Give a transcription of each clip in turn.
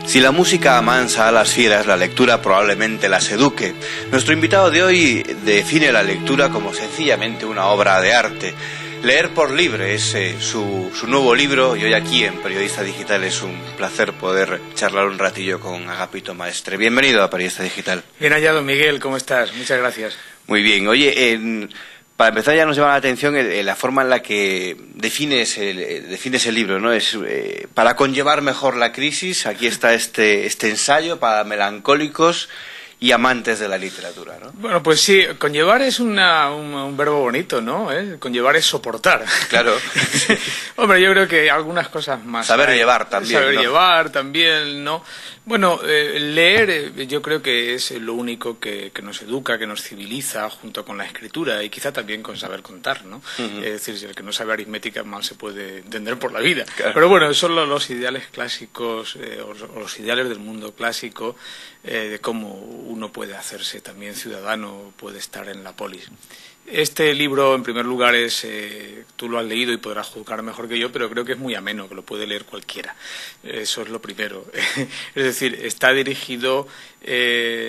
Si la música amansa a las fieras, la lectura probablemente las eduque. Nuestro invitado de hoy define la lectura como sencillamente una obra de arte. Leer por libre es su nuevo libro, y hoy aquí en Periodista Digital es un placer poder charlar un ratillo con Agapito Maestre. Bienvenido a Periodista Digital. Bien hallado, Miguel, ¿cómo estás? Muchas gracias. Muy bien. Oye, para empezar ya nos llama la atención la forma en la que defines el libro, ¿no? Es para conllevar mejor la crisis. Aquí está este ensayo para melancólicos y amantes de la literatura, ¿no? Bueno, pues sí, conllevar es un verbo bonito, ¿no? Conllevar es soportar. Claro. Hombre, yo creo que algunas cosas más. Saber llevar también, Saber ¿no? llevar también, ¿no? Bueno, leer yo creo que es lo único que nos educa, que nos civiliza, junto con la escritura y quizá también con saber contar, ¿no? Es decir, si el que no sabe aritmética mal se puede entender por la vida. Claro. Pero bueno, son los ideales clásicos, o los ideales del mundo clásico, de cómo uno puede hacerse también ciudadano, puede estar en la polis. Este libro, en primer lugar, tú lo has leído y podrás juzgar mejor que yo, pero creo que es muy ameno, que lo puede leer cualquiera. Eso es lo primero. Es decir, está dirigido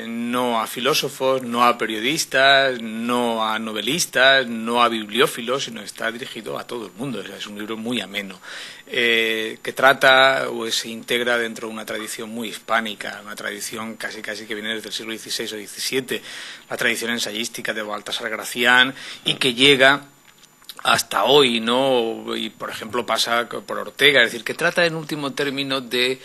no a filósofos, no a periodistas, no a novelistas, no a bibliófilos, sino está dirigido a todo el mundo. O sea, es un libro muy ameno, que trata o se integra dentro de una tradición muy hispánica, una tradición casi que viene desde el siglo XVI o XVII, la tradición ensayística de Baltasar Gracián, y que llega hasta hoy, ¿no? Y por ejemplo pasa por Ortega, es decir, que trata en último término de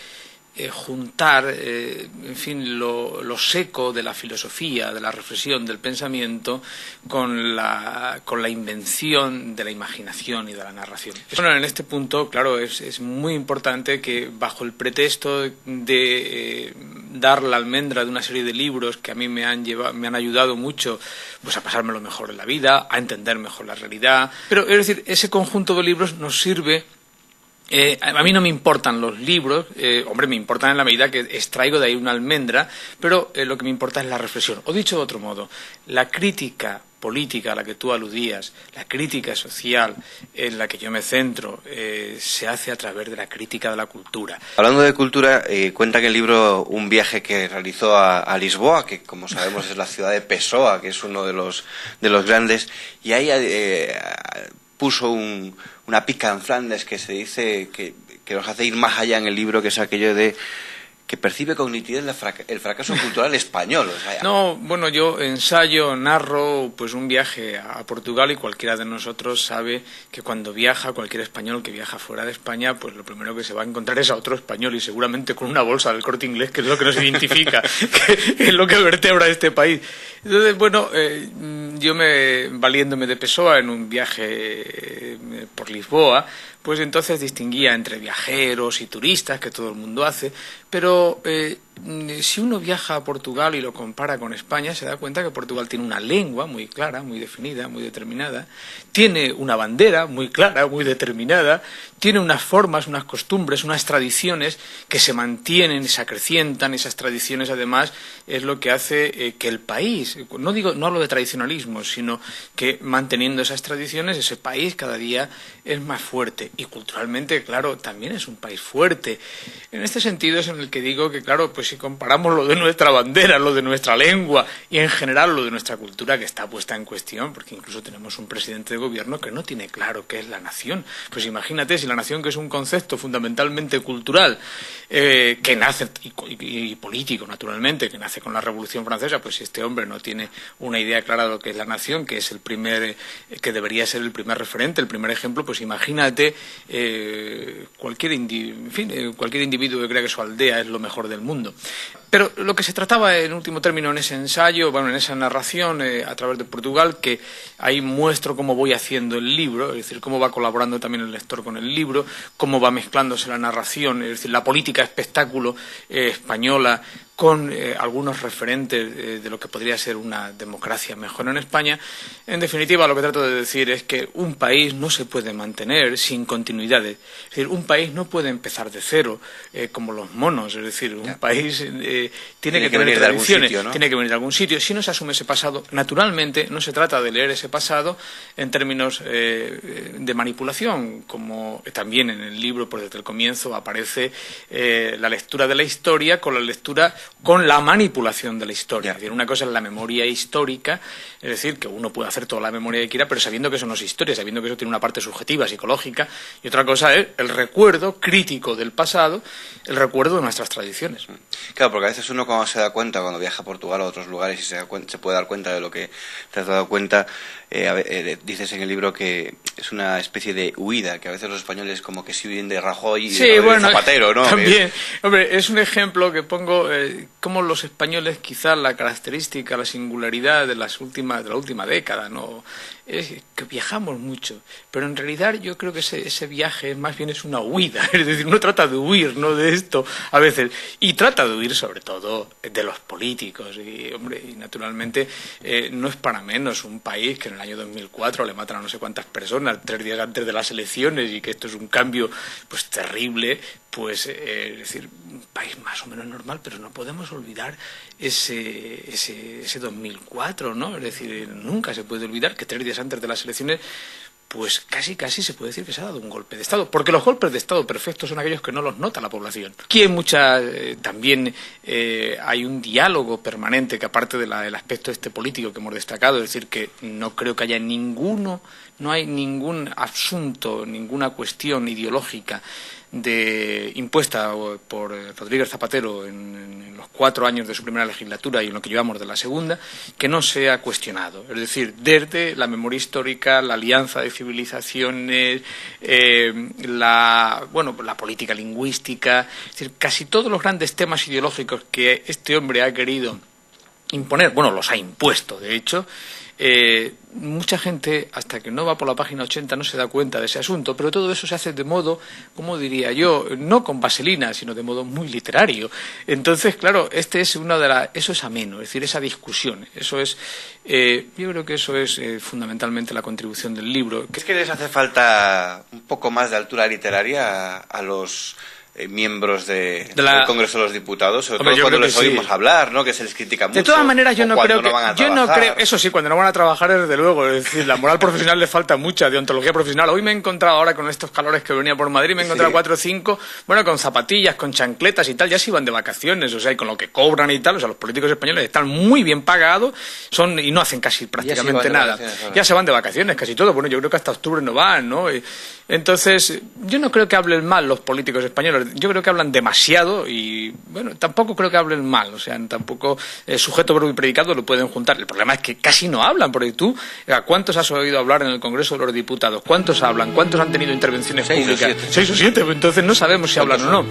juntar, en fin, lo seco de la filosofía, de la reflexión, del pensamiento, con la invención de la imaginación y de la narración. Bueno, en este punto, claro, es muy importante que bajo el pretexto de dar la almendra de una serie de libros que a mí me han ayudado mucho, pues a pasármelo mejor en la vida, a entender mejor la realidad, pero es decir, ese conjunto de libros nos sirve. A mí no me importan los libros, hombre, me importan en la medida que extraigo de ahí una almendra, pero lo que me importa es la reflexión. O dicho de otro modo, la crítica política a la que tú aludías, la crítica social en la que yo me centro, se hace a través de la crítica de la cultura. Hablando de cultura, cuenta en el libro un viaje que realizó a Lisboa, que como sabemos es la ciudad de Pessoa, que es uno de los grandes, y ahí puso una pica en Flandes que se dice que nos hace ir más allá en el libro, que es aquello de que percibe con nitidez el fracaso cultural español. O sea, no, bueno, yo narro pues un viaje a Portugal, y cualquiera de nosotros sabe que cuando viaja, cualquier español que viaja fuera de España, pues lo primero que se va a encontrar es a otro español, y seguramente con una bolsa del Corte Inglés, que es lo que nos identifica, que es lo que vertebra este país. Entonces, bueno, yo valiéndome de Pessoa en un viaje por Lisboa, pues entonces distinguía entre viajeros y turistas, que todo el mundo hace, pero si uno viaja a Portugal y lo compara con España, se da cuenta que Portugal tiene una lengua muy clara, muy definida, muy determinada, tiene una bandera muy clara, muy determinada, tiene unas formas, unas costumbres, unas tradiciones que se mantienen y se acrecientan. Esas tradiciones, además, es lo que hace que el país, no hablo de tradicionalismo, sino que manteniendo esas tradiciones, ese país cada día es más fuerte. Y culturalmente, claro, también es un país fuerte. En este sentido es en el que digo que, claro, pues si comparamos lo de nuestra bandera, lo de nuestra lengua y en general lo de nuestra cultura, que está puesta en cuestión, porque incluso tenemos un presidente de gobierno que no tiene claro qué es la nación. Pues imagínate, si la nación, que es un concepto fundamentalmente cultural, que nace, y político naturalmente, que nace con la Revolución Francesa, pues si este hombre no tiene una idea clara de lo que es la nación, que es que debería ser el primer referente, el primer ejemplo, pues imagínate cualquier individuo que crea que su aldea es lo mejor del mundo. Pero lo que se trataba en último término en ese ensayo, bueno, en esa narración a través de Portugal, que ahí muestro cómo voy haciendo el libro, es decir, cómo va colaborando también el lector con el libro, cómo va mezclándose la narración, es decir, la política espectáculo española con algunos referentes de lo que podría ser una democracia mejor en España. En definitiva, lo que trato de decir es que un país no se puede mantener sin continuidades. Es decir, un país no puede empezar de cero como los monos. Es decir, un país tiene que venir tener de algún tradiciones, sitio, ¿no? tiene que venir de algún sitio. Si no se asume ese pasado, naturalmente no se trata de leer ese pasado en términos de manipulación, como también en el libro, pues desde el comienzo aparece la lectura de la historia con la manipulación de la historia. Es decir, una cosa es la memoria histórica, es decir, que uno puede hacer toda la memoria que quiera, pero sabiendo que eso no es historia, sabiendo que eso tiene una parte subjetiva, psicológica, y otra cosa es el recuerdo crítico del pasado, el recuerdo de nuestras tradiciones. Claro, porque a veces uno cuando se da cuenta, cuando viaja a Portugal o a otros lugares y se puede dar cuenta de lo que te has dado cuenta, dices en el libro que es una especie de huida, que a veces los españoles como que sí huyen de Rajoy y sí, de bueno, Zapatero, ¿no? También, hombre, es un ejemplo que pongo, como los españoles, quizás la característica, la singularidad de la última década, ¿no? Es que viajamos mucho, pero en realidad yo creo que ese viaje más bien es una huida, es decir, uno trata de huir, ¿no?, de esto a veces, y trata de huir sobre todo de los políticos, y hombre, y naturalmente no es para menos un país que en el año 2004 le matan a no sé cuántas personas 3 días antes de las elecciones, y que esto es un cambio pues terrible, pues es decir, un país más o menos normal, pero no podemos olvidar ese 2004, ¿no? Es decir, nunca se puede olvidar que 3 días antes de las elecciones, pues casi se puede decir que se ha dado un golpe de Estado, porque los golpes de Estado perfectos son aquellos que no los nota la población. Aquí hay también hay un diálogo permanente, que aparte del aspecto político que hemos destacado, es decir, que no creo que haya no hay ningún asunto, ninguna cuestión ideológica impuesta por Rodríguez Zapatero en los 4 años de su primera legislatura y en lo que llevamos de la segunda, que no sea cuestionado. Es decir, desde la memoria histórica, la alianza de civilizaciones, la política lingüística, es decir, casi todos los grandes temas ideológicos que este hombre ha querido imponer, los ha impuesto, de hecho. Mucha gente, hasta que no va por la página 80, no se da cuenta de ese asunto, pero todo eso se hace de modo, como diría yo, no con vaselina, sino de modo muy literario. Entonces, claro, eso es ameno, es decir, esa discusión, eso es, yo creo que eso es fundamentalmente la contribución del libro. ¿Es que les hace falta un poco más de altura literaria a los miembros del Congreso de los Diputados, sobre todo cuando les oímos hablar, ¿no?, que se les critica mucho? De todas maneras, yo no creo eso sí, cuando no van a trabajar, desde luego, es decir, la moral profesional le falta mucha, deontología profesional. Hoy me he encontrado, ahora con estos calores que venía por Madrid, me he encontrado 4 o 5, con zapatillas, con chancletas y tal, ya se iban de vacaciones, o sea, y con lo que cobran y tal, o sea, los políticos españoles están muy bien pagados, y no hacen casi prácticamente nada. Ya se van de vacaciones, casi todo. Bueno, yo creo que hasta octubre no van, ¿no? Entonces, yo no creo que hablen mal los políticos españoles. Yo creo que hablan demasiado y, tampoco creo que hablen mal. O sea, tampoco sujeto, verbo y predicado lo pueden juntar. El problema es que casi no hablan, porque tú, ¿a cuántos has oído hablar en el Congreso de los Diputados? ¿Cuántos hablan? ¿Cuántos han tenido intervenciones públicas? 6 o 7. Entonces no sabemos si hablan o no.